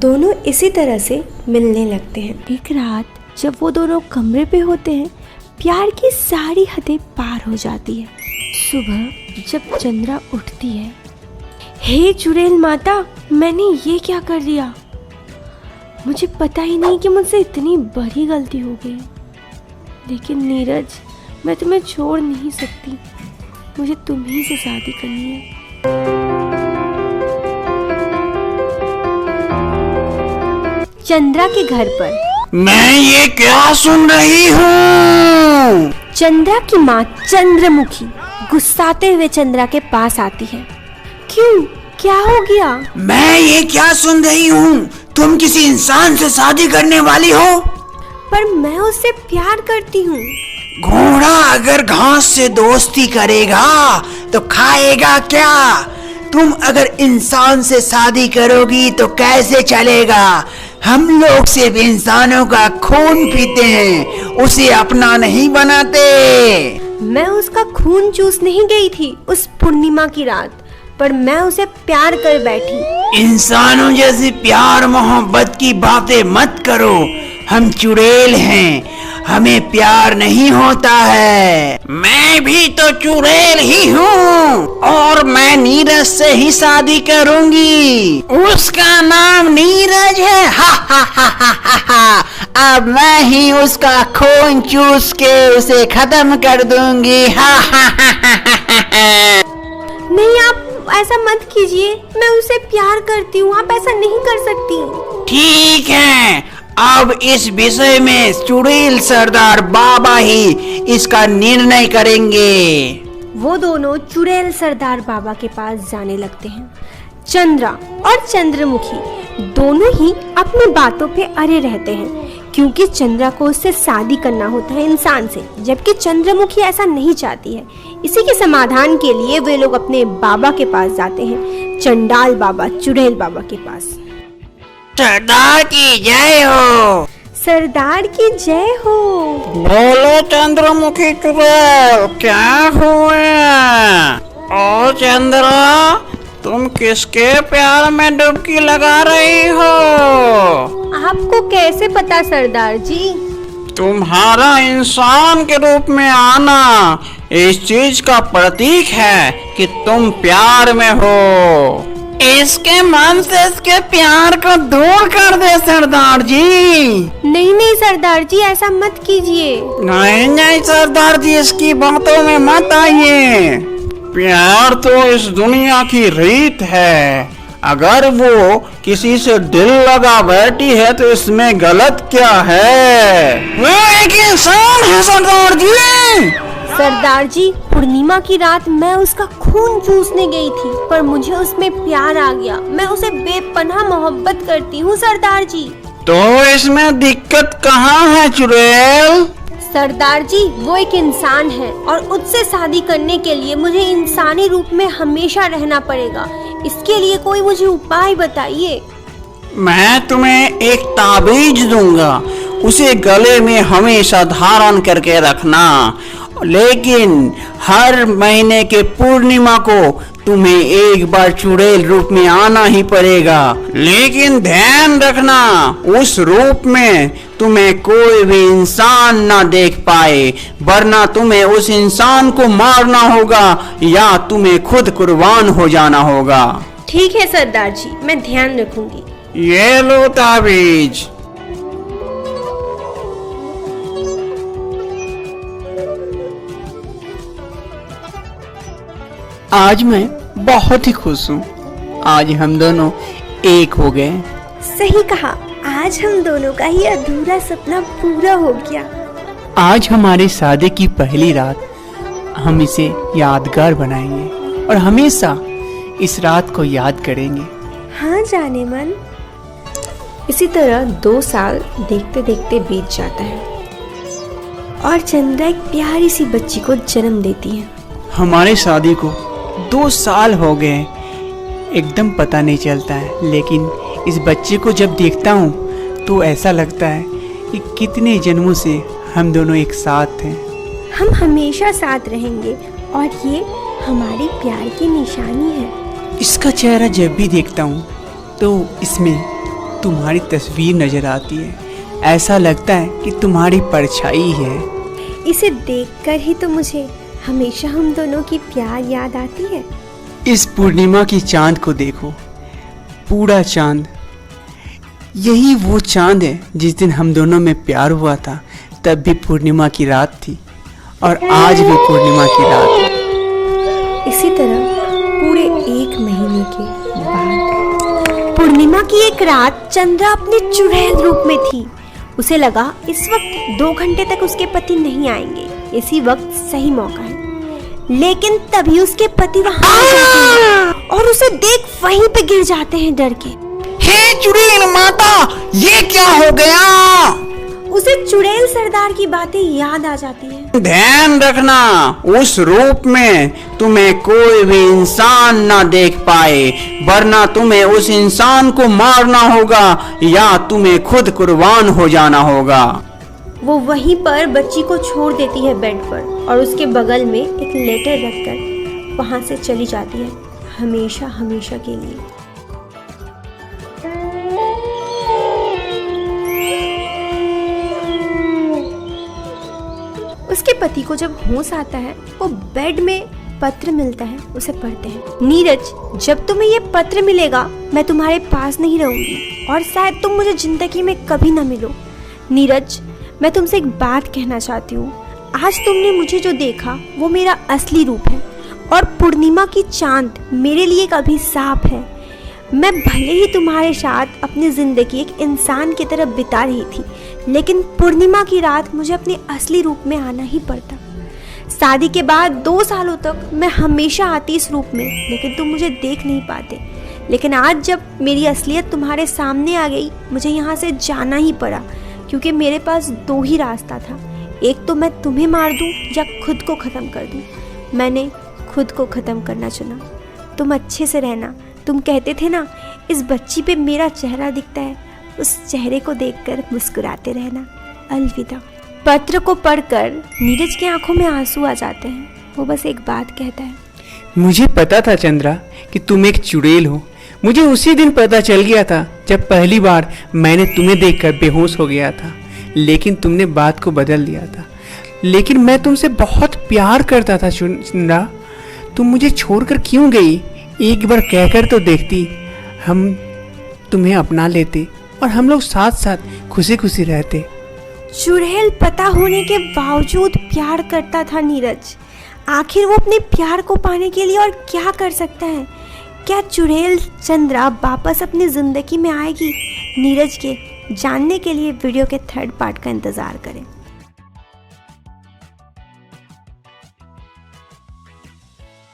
दोनों इसी तरह से मिलने लगते हैं। एक रात जब वो दोनों कमरे पे होते हैं, प्यार की सारी हदें पार हो जाती है। सुबह जब चंद्रा उठती है, हे चुड़ैल माता, मैंने ये क्या कर दिया? मुझे पता ही नहीं कि मुझसे इतनी बड़ी गलती हो गई। लेकिन नीरज, मैं तुम्हें छोड़ नहीं सकती, मुझे तुम्ही से शादी करनी है। चंद्रा के घर पर मैं ये क्या सुन रही हूँ? चंद्रा की माँ चंद्रमुखी गुस्साते हुए चंद्रा के पास आती है। क्यों, क्या हो गया? मैं ये क्या सुन रही हूँ? तुम किसी इंसान से शादी करने वाली हो? पर मैं उससे प्यार करती हूँ। घोड़ा अगर घास से दोस्ती करेगा तो खाएगा क्या? तुम अगर इंसान से शादी करोगी तो कैसे चलेगा? हम लोग सिर्फ इंसानों का खून पीते हैं, उसे अपना नहीं बनाते। मैं उसका खून चूस नहीं गई थी उस पूर्णिमा की रात, पर मैं उसे प्यार कर बैठी। इंसानों जैसी प्यार मोहब्बत की बातें मत करो। हम चुड़ैल हैं, हमें प्यार नहीं होता है। मैं भी तो चुड़ैल ही हूँ और मैं नीरज से ही शादी करूंगी। उसका नाम नीरज है। हा हा हा हा हा हा। अब मैं ही उसका खून चूस के उसे खत्म कर दूंगी। हा हा हा हा हा। नहीं, आप ऐसा मत कीजिए, मैं उसे प्यार करती हूँ, आप ऐसा नहीं कर सकती। ठीक है, अब इस विषय में चुड़ैल सरदार बाबा ही इसका निर्णय करेंगे। वो दोनों चुड़ैल सरदार बाबा के पास जाने लगते हैं। चंद्रा और चंद्रमुखी दोनों ही अपनी बातों पे अड़े रहते हैं, क्योंकि चंद्रा को उससे शादी करना होता है इंसान से, जबकि चंद्रमुखी ऐसा नहीं चाहती है। इसी के समाधान के लिए वे लोग अपने बाबा के पास जाते हैं, चंडाल बाबा, चुड़ैल बाबा के पास। सरदार की जय हो। सरदार की जय हो। बोलो चंद्रमुखी चुड़ैल, क्या हुआ? ओ चंद्रा, तुम किसके प्यार में डुबकी लगा रही हो? आपको कैसे पता सरदार जी? तुम्हारा इंसान के रूप में आना इस चीज का प्रतीक है कि तुम प्यार में हो। इसके मन से इसके प्यार को दूर कर दे सरदार जी। नहीं नहीं सरदार जी, ऐसा मत कीजिए। नहीं नहीं सरदार जी, इसकी बातों में मत आइए। प्यार तो इस दुनिया की रीत है। अगर वो किसी से दिल लगा बैठी है तो इसमें गलत क्या है? वो एक इंसान है सरदार जी। सरदार जी, पूर्णिमा की रात मैं उसका खून चूसने गई थी, पर मुझे उसमें प्यार आ गया। मैं उसे बेपनाह मोहब्बत करती हूँ सरदार जी। तो इसमें दिक्कत कहाँ है चुड़ैल? सरदार जी, वो एक इंसान है और उससे शादी करने के लिए मुझे इंसानी रूप में हमेशा रहना पड़ेगा। इसके लिए कोई मुझे उपाय बताइए। मैं तुम्हें एक ताबीज दूंगा, उसे गले में हमेशा धारण करके रखना, लेकिन हर महीने के पूर्णिमा को तुम्हें एक बार चुड़ैल रूप में आना ही पड़ेगा। लेकिन ध्यान रखना, उस रूप में तुम्हें कोई भी इंसान ना देख पाए, वरना तुम्हें उस इंसान को मारना होगा या तुम्हें खुद कुर्बान हो जाना होगा। ठीक है सरदार जी, मैं ध्यान रखूंगी। ये लो ताबीज। आज मैं बहुत ही खुश हूँ। आज हम दोनों एक हो गए। सही कहा, आज हम दोनों का ही अधूरा सपना पूरा हो गया। आज हमारी शादी की पहली रात, हम इसे यादगार बनाएंगे और हमेशा इस रात को याद करेंगे। हाँ जाने मन। इसी तरह 2 साल देखते देखते बीत जाता है और चंद्रा एक प्यारी सी बच्ची को जन्म देती है। हमारे शादी को 2 साल हो गए, एकदम पता नहीं चलता है, लेकिन इस बच्चे को जब देखता हूँ तो ऐसा लगता है कि कितने जन्मों से हम दोनों एक साथ हैं। हम हमेशा साथ रहेंगे और ये हमारे प्यार की निशानी है। इसका चेहरा जब भी देखता हूँ तो इसमें तुम्हारी तस्वीर नजर आती है, ऐसा लगता है कि तुम्हारी परछाई है। इसे देखकर ही तो मुझे हमेशा हम दोनों की प्यार याद आती है। इस पूर्णिमा की चांद को देखो, पूरा चांद। यही वो चांद है जिस दिन हम दोनों में प्यार हुआ था, तब भी पूर्णिमा की रात थी और आज भी पूर्णिमा की रात है। इसी तरह पूरे 1 महीने के बाद पूर्णिमा की एक रात चंद्रा अपने चुड़ैल रूप में थी। उसे लगा इस वक्त 2 घंटे तक उसके पति नहीं आएंगे, इसी वक्त सही मौका है। लेकिन तभी उसके पति वहां आ जाते हैं और उसे देख वहीं पे गिर जाते हैं डर के। हे चुड़ैल माता, ये क्या हो गया? उसे चुड़ैल सरदार की बातें याद आ जाती हैं। ध्यान रखना, उस रूप में तुम्हें कोई भी इंसान ना देख पाए, वरना तुम्हें उस इंसान को मारना होगा या तुम्हें खुद कुर्बान हो जाना होगा। वो वहीं पर बच्ची को छोड़ देती है बेड पर और उसके बगल में एक लेटर रखकर वहां से चली जाती है, हमेशा हमेशा के लिए। उसके पति को जब होश आता है, वो बेड में पत्र मिलता है, उसे पढ़ते हैं। नीरज, जब तुम्हें ये पत्र मिलेगा मैं तुम्हारे पास नहीं रहूंगी और शायद तुम मुझे जिंदगी में कभी ना मिलो। नीरज, मैं तुमसे एक बात कहना चाहती हूँ। आज तुमने मुझे जो देखा वो मेरा असली रूप है और पूर्णिमा की चांद मेरे लिए एक अभिशाप है। मैं भले ही तुम्हारे साथ अपनी ज़िंदगी एक इंसान की तरह बिता रही थी, लेकिन पूर्णिमा की रात मुझे अपने असली रूप में आना ही पड़ता। शादी के बाद 2 सालों तक मैं हमेशा आती इस रूप में, लेकिन तुम मुझे देख नहीं पाते। लेकिन आज जब मेरी असलियत तुम्हारे सामने आ गई, मुझे यहाँ से जाना ही पड़ा, क्योंकि मेरे पास 2 ही रास्ता था। एक तो मैं तुम्हें मार दूँ या खुद को ख़त्म कर दूँ। मैंने खुद को ख़त्म करना चुना। तुम अच्छे से रहना। तुम कहते थे ना, इस बच्ची पे मेरा चेहरा दिखता है, उस चेहरे को देखकर मुस्कुराते रहना। अलविदा। पत्र को पढ़कर नीरज की आंखों में आंसू आ जाते हैं। वो बस एक बात कहता है, मुझे पता था चंद्रा कि तुम एक चुड़ैल हो। मुझे उसी दिन पता चल गया था जब पहली बार मैंने तुम्हें देखकर बेहोश हो गया था, लेकिन तुमने बात को बदल दिया था। लेकिन मैं तुमसे बहुत प्यार करता था चंद्रा, तुम मुझे छोड़कर क्यों गई? एक बार कहकर तो देखती, हम तुम्हें अपना लेते और हम लोग साथ साथ खुशी खुशी रहते। चुड़ैल पता होने के बावजूद प्यार करता था नीरज। आखिर वो अपने प्यार को पाने के लिए और क्या कर सकता है? क्या चुड़ैल चंद्रा वापस अपनी ज़िंदगी में आएगी? नीरज के जानने के लिए वीडियो के 3rd पार्ट का इंतज़ार करें।